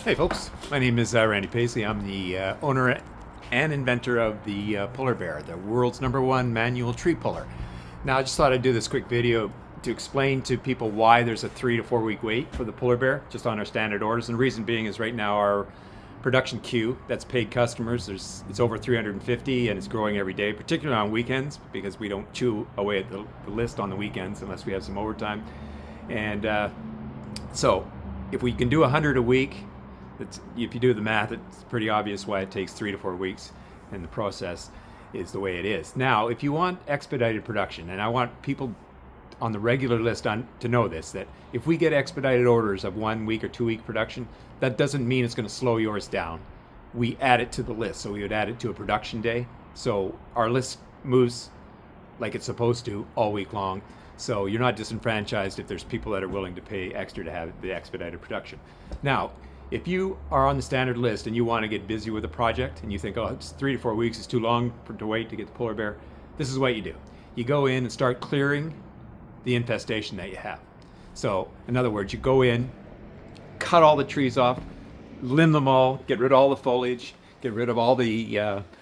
Hey folks, my name is Randy Paisley. I'm the owner and inventor of the Pullerbear, the world's #1 manual tree puller. Now I just thought I'd do this quick video to explain to people why there's a 3 to 4 week wait for the Pullerbear just on our standard orders. And the reason being is right now our production queue, that's paid customers, it's over 350 and it's growing every day, particularly on weekends because we don't chew away at the list on the weekends unless we have some overtime. And so if we can do 100 a week, if you do the math, it's pretty obvious why it takes 3 to 4 weeks, and the process is the way it is. Now, if you want expedited production, and I want people on the regular list to know this, that if we get expedited orders of 1 week or 2 week production, that doesn't mean it's going to slow yours down. We add it to the list, so we would add it to a production day. So our list moves like it's supposed to all week long. So you're not disenfranchised if there's people that are willing to pay extra to have the expedited production. Now, if you are on the standard list and you want to get busy with a project and you think, oh, it's 3 to 4 weeks is too long to wait to get the Pullerbear, this is what you do. You go in and start clearing the infestation that you have. So, in other words, you go in, cut all the trees off, limb them all, get rid of all the foliage, get rid of all the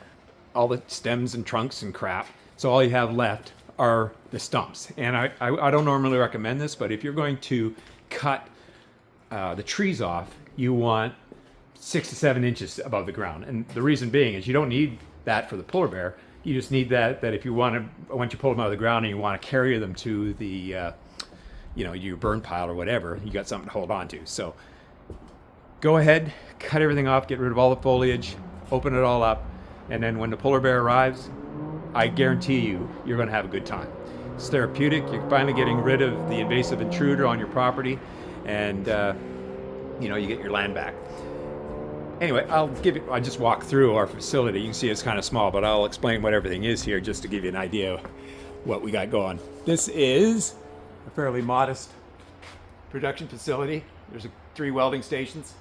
stems and trunks and crap. So all you have left are the stumps. And I don't normally recommend this, but if you're going to cut the trees off, you want 6 to 7 inches above the ground. And the reason being is you don't need that for the Pullerbear. You just need that if you want to, once you pull them out of the ground and you want to carry them to the, your burn pile or whatever, you got something to hold on to. So go ahead, cut everything off, get rid of all the foliage, open it all up, and then when the Pullerbear arrives, I guarantee you're going to have a good time. It's therapeutic. You're finally getting rid of the invasive intruder on your property, and you get your land back. Anyway, I'll just walk through our facility. You can see it's kind of small, but I'll explain what everything is here just to give you an idea of what we got going. This is a fairly modest production facility. There's 3 welding stations.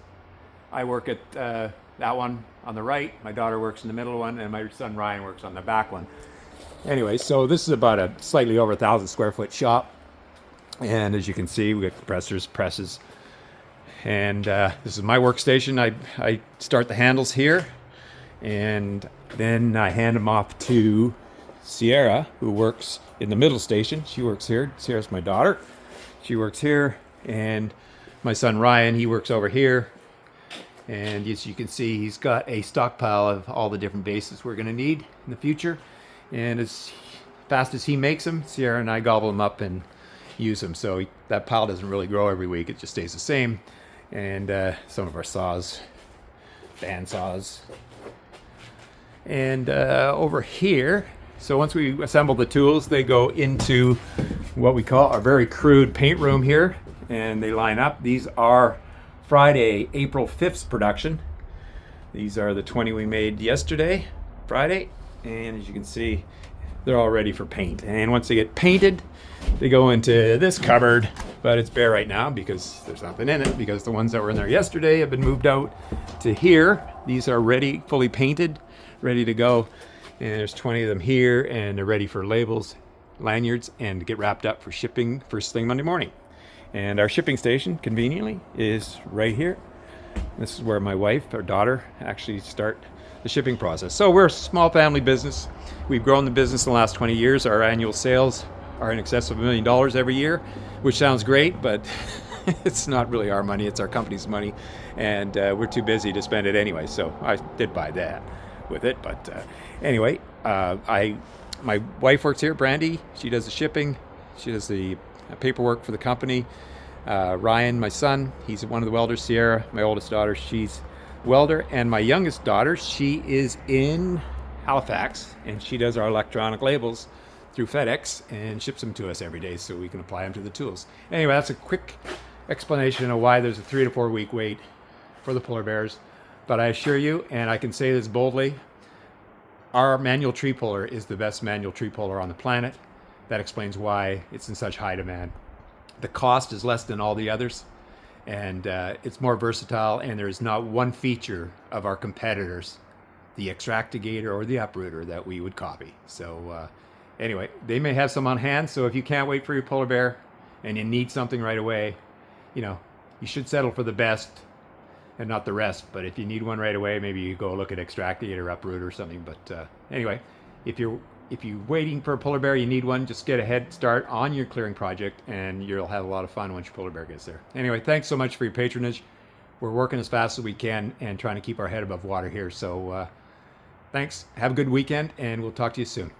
I work at that one on the right. My daughter works in the middle one, and my son Ryan works on the back one. Anyway, so this is about a slightly over 1,000 square foot shop. And as you can see, we got compressors, presses, and this is my workstation. I start the handles here, and then I hand them off to Sierra, who works in the middle station. She works here. Sierra's my daughter. She works here, and my son Ryan, he works over here. And as you can see, he's got a stockpile of all the different bases we're going to need in the future. And as fast as he makes them, Sierra and I gobble them up and use them. So that pile doesn't really grow every week. It just stays the same. And some of our saws, band saws. And over here, so once we assemble the tools, they go into what we call our very crude paint room here. And they line up. These are Friday, April 5th production. These are the 20 we made yesterday, Friday. And as you can see, they're all ready for paint. And once they get painted, they go into this cupboard, but it's bare right now because there's nothing in it, because the ones that were in there yesterday have been moved out to here. These are ready, fully painted, ready to go. And there's 20 of them here, and they're ready for labels, lanyards, and to get wrapped up for shipping first thing Monday morning. And our shipping station, conveniently, is right here. This is where my wife, our daughter, actually start the shipping process. So we're a small family business. We've grown the business in the last 20 years. Our annual sales are in excess of $1 million every year, which sounds great, but it's not really our money. It's our company's money, and we're too busy to spend it anyway. So I did buy that with it. But anyway, my wife works here, Brandy. She does the shipping. She does the paperwork for the company. Ryan, my son, he's one of the welders. Sierra, my oldest daughter, she's welder. And my youngest daughter, she is in Halifax, and she does our electronic labels through FedEx and ships them to us every day so we can apply them to the tools. Anyway, that's a quick explanation of why there's a 3 to 4 week wait for the Pullerbears. But I assure you, and I can say this boldly, our manual tree puller is the best manual tree puller on the planet. That explains why it's in such high demand. The cost is less than all the others, and it's more versatile, and there's not one feature of our competitors, the extractigator or the uprooter, that we would copy. So anyway, they may have some on hand, so if you can't wait for your Pullerbear and you need something right away, you should settle for the best and not the rest. But if you need one right away, maybe you go look at extracting it or uproot or something. But anyway, if you're waiting for a polar bear, you need one, just get a head start on your clearing project, and you'll have a lot of fun once your polar bear gets there. Anyway, thanks so much for your patronage. We're working as fast as we can and trying to keep our head above water here. So thanks. Have a good weekend, and we'll talk to you soon.